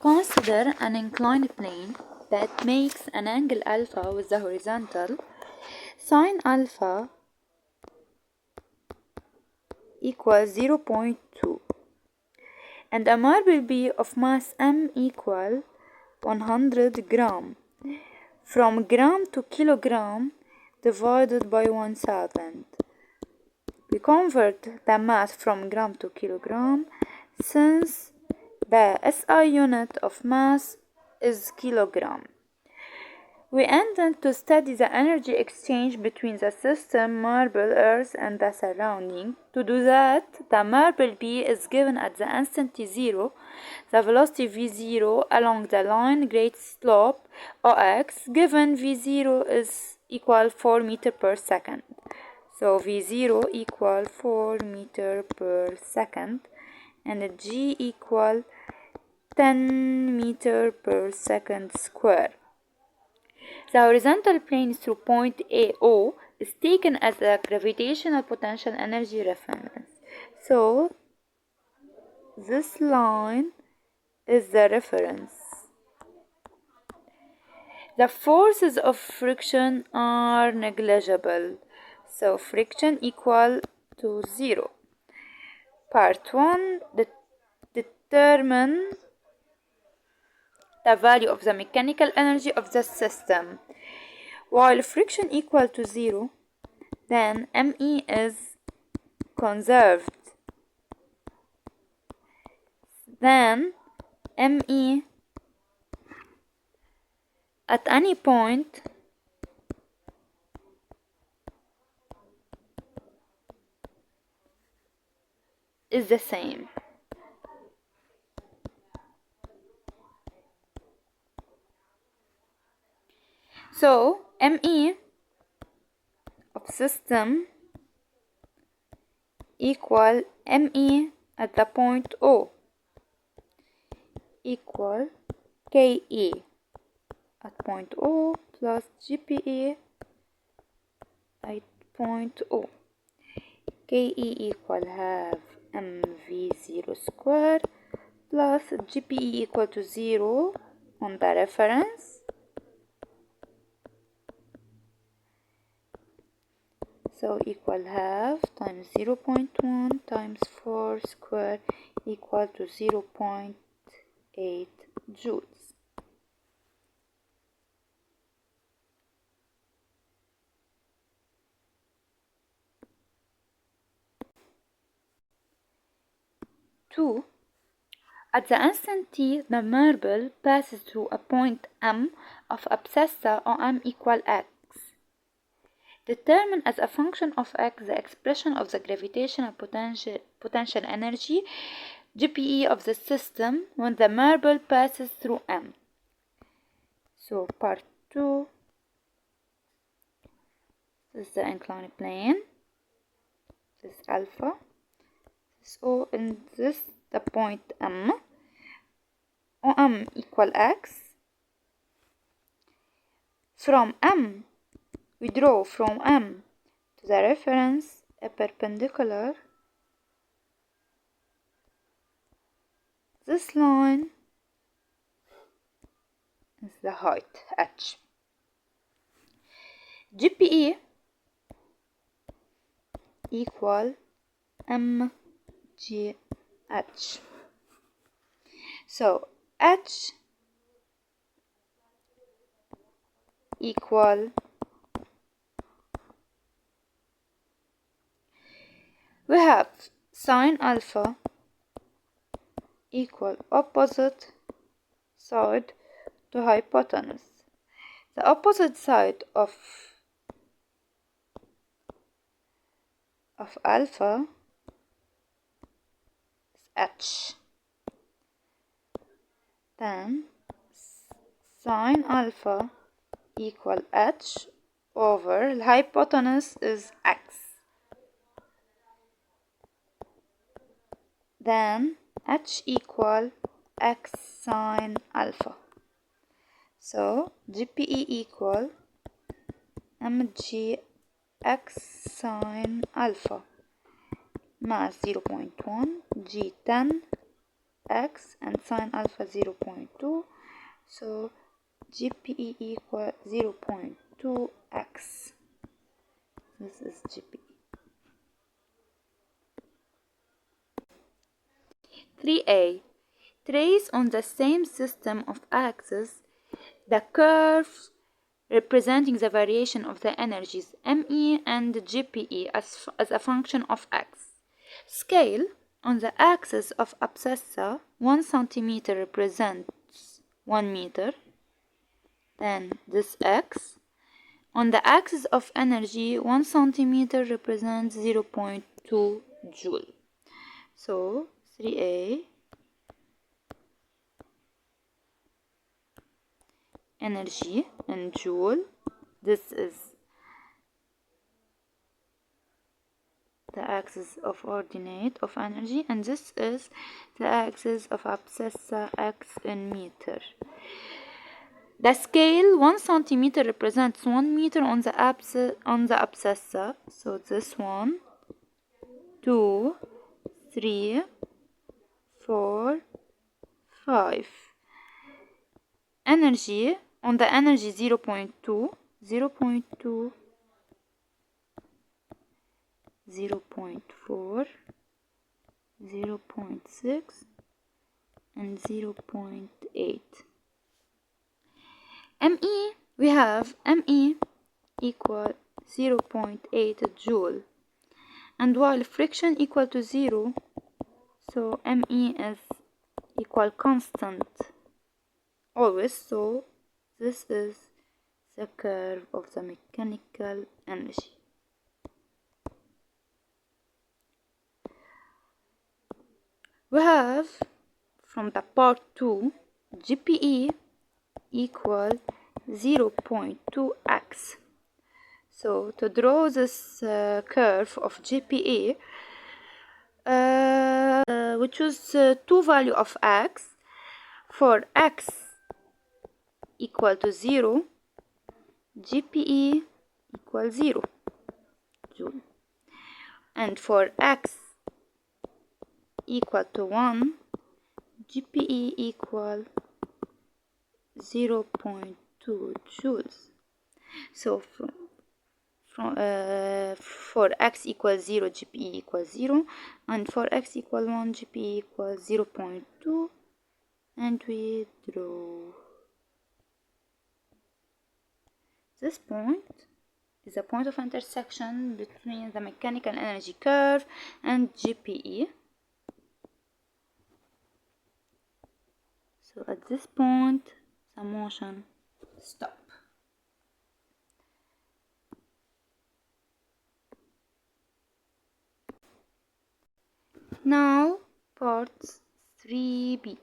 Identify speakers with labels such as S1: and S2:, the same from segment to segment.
S1: Consider an inclined plane that makes an angle alpha with the horizontal. Sine alpha equals 0.2 and a marble B of mass m equal 100 gram. From gram to kilogram divided by 1000. We convert the mass from gram to kilogram since the SI unit of mass is kilogram. We intend to study the energy exchange between the system, marble, earth, and the surrounding. To do that, the marble B is given at the instant t0, the velocity v0 along the line great slope OX, given v0 is equal 4 meter per second. So v0 equal 4 meter per second and g equal 10 meter per second square. The horizontal plane through point AO is taken as a gravitational potential energy reference. So this line is the reference. The forces of friction are negligible. So friction equal to 0. Part 1, determine the value of the mechanical energy of the system. While friction equal to 0, then ME is conserved. Then ME at any point is the same. So ME of system equal ME at the point O equal KE at point O plus GPE at point O. KE equal half mv0 square plus GPE equal to 0 on the reference. So equal half times 0.1 times 4 square equal to 0.8 joules. Two, at the instant t, the marble passes through a point M of abscissa OM equal x. Determine as a function of x the expression of the gravitational potential energy GPE of the system when the marble passes through M. So part 2, this is the inclined plane, this is alpha, this O, and this the point M. OM equal x. From M, we draw from M to the reference a perpendicular. This line is the height h. GPE equal mgh. So h equal, we have sine alpha equal opposite side to hypotenuse. The opposite side of alpha is h. Then sine alpha equal h over hypotenuse is x. Then h equal x sine alpha. So GPE equal mg x sine alpha mass 0.1 g 10 x and sine alpha 0.2, so GPE equal 0.2x. This is GPE. 3a. Trace on the same system of axes the curves representing the variation of the energies ME and GPE as a function of x. Scale on the axis of abscissa 1 centimeter represents 1 meter, then this x. On the axis of energy 1 centimeter represents 0.2 joule. So 3a, energy in joule. This is the axis of ordinate of energy, and this is the axis of abscissa x in meter. The scale 1 centimeter represents 1 meter on the abscissa. So this 1, 2, 3, 4, 5. Energy on the energy 0.2, 0.2, 0.4, 0.6, and 0.8. ME, we have ME equal 0.8 joule, and while friction equal to 0, so ME is equal constant always, so this is the curve of the mechanical energy. We have from the part 2 GPE equal 0.2x. So to draw this curve of GPE, we choose two value of x. For x equal to 0, GPE equal 0 joule, and for x equal to 1, GPE equal 0.2 joules. So for x equals 0, GPE equals 0, and for x equal 1, GPE equals 0.2, and we draw. This point is a point of intersection between the mechanical energy curve and GPE. So at this point, the motion stop. Now, part 3b.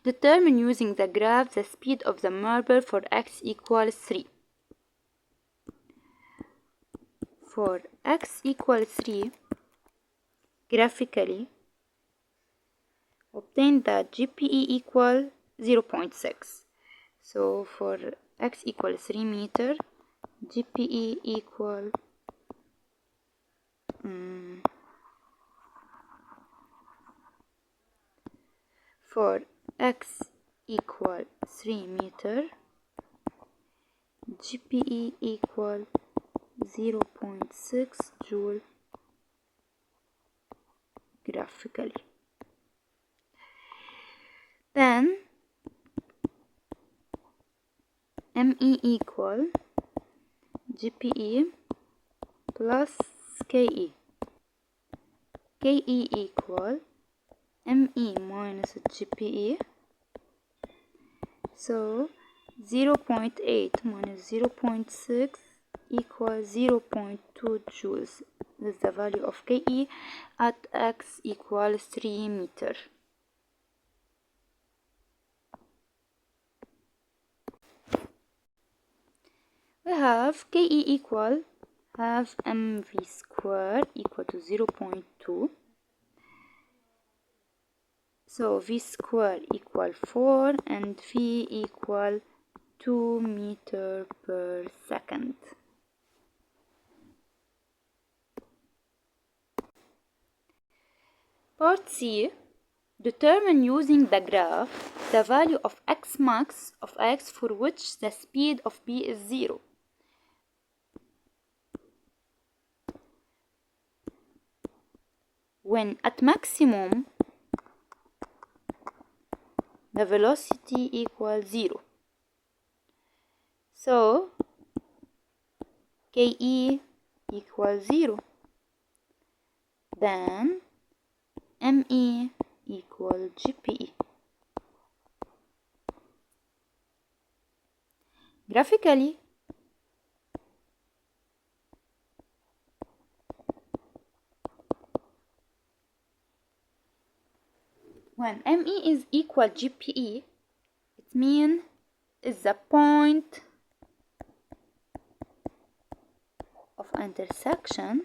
S1: Determine using the graph the speed of the marble for x equals 3. For x equals 3, graphically, obtain that GPE equal 0.6. So for x equals 3 meter, GPE equal for x equal 3 meter, GPE equal 0.6 joule graphically. Then ME equal GPE plus KE. KE equal ME minus GPE. So 0.8 minus 0.6 equals 0.2 joules. This is the value of KE at x equals 3 meter. We have KE equal half mv square equal to 0.2. So v square equal 4 and v equal 2 meter per second. Part C. Determine using the graph the value of x max of x for which the speed of b is 0. When at maximum the velocity equals 0. So KE equals 0. Then ME equal GPE. Graphically, when ME is equal GPE, it means is the point of intersection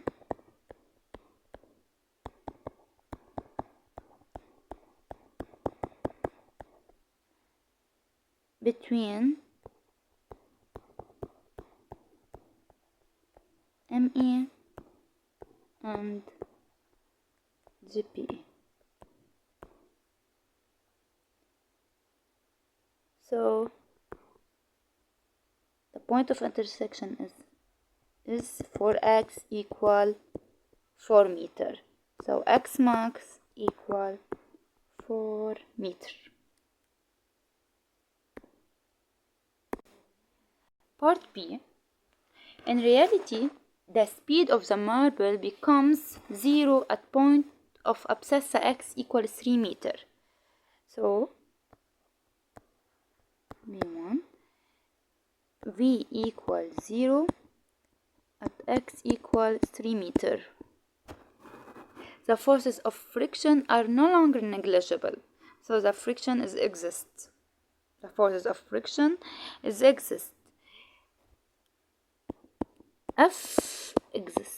S1: between ME and GPE. So the point of intersection is for x equal 4 meter. So x max equal 4 meter. Part B. In reality, the speed of the marble becomes 0 at point of abscissa x equals 3 meter. So V1 V equals 0 at x equals 3 meter. The forces of friction are no longer negligible, so the friction is exists. The forces of friction is exist. F exists.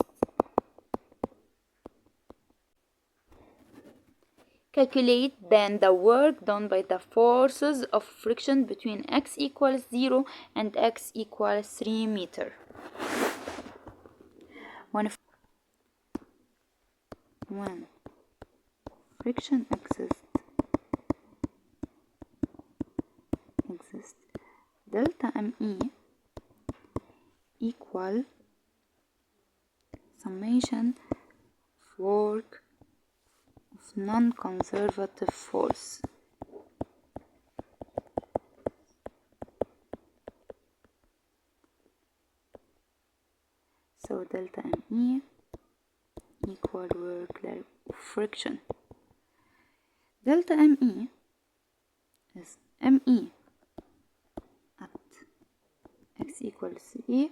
S1: Calculate then the work done by the forces of friction between x equals 0 and x equals 3 meter. When friction exists, delta ME equal summation of work of non-conservative force. So delta ME equal work of friction. Delta ME is ME at x equals 3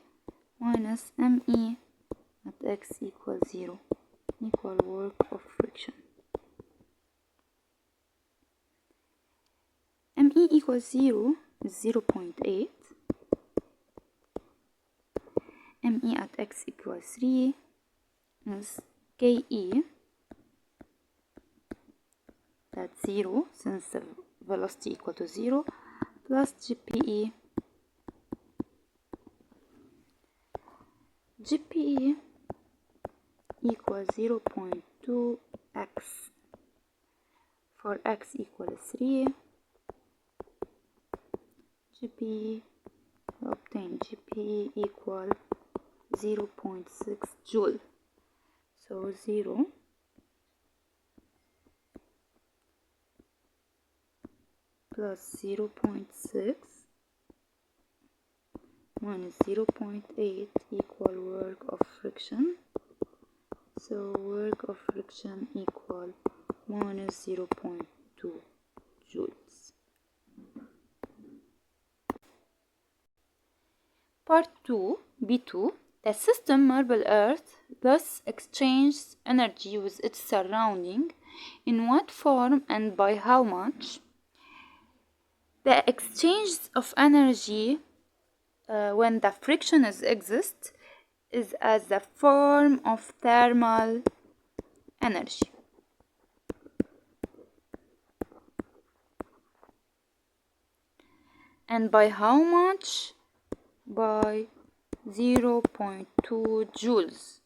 S1: minus ME at x equals 0 equal work of friction. ME equals 0 is 0.8. ME at x equals 3 is KE, that's 0 since the velocity equal to 0, plus GPE. GPE equals 0.2x. For x equals 3, GPE, obtain GPE equal 0.6 joule. So 0 plus 0.6 minus 0.8 equal work of friction. So work of friction equal minus 0.2 joules. Part 2, B2. The system marble earth thus exchanges energy with its surrounding. In what form and by how much? The exchange of energy when the friction exists is as the form of thermal energy. And by how much? By 0.2 joules.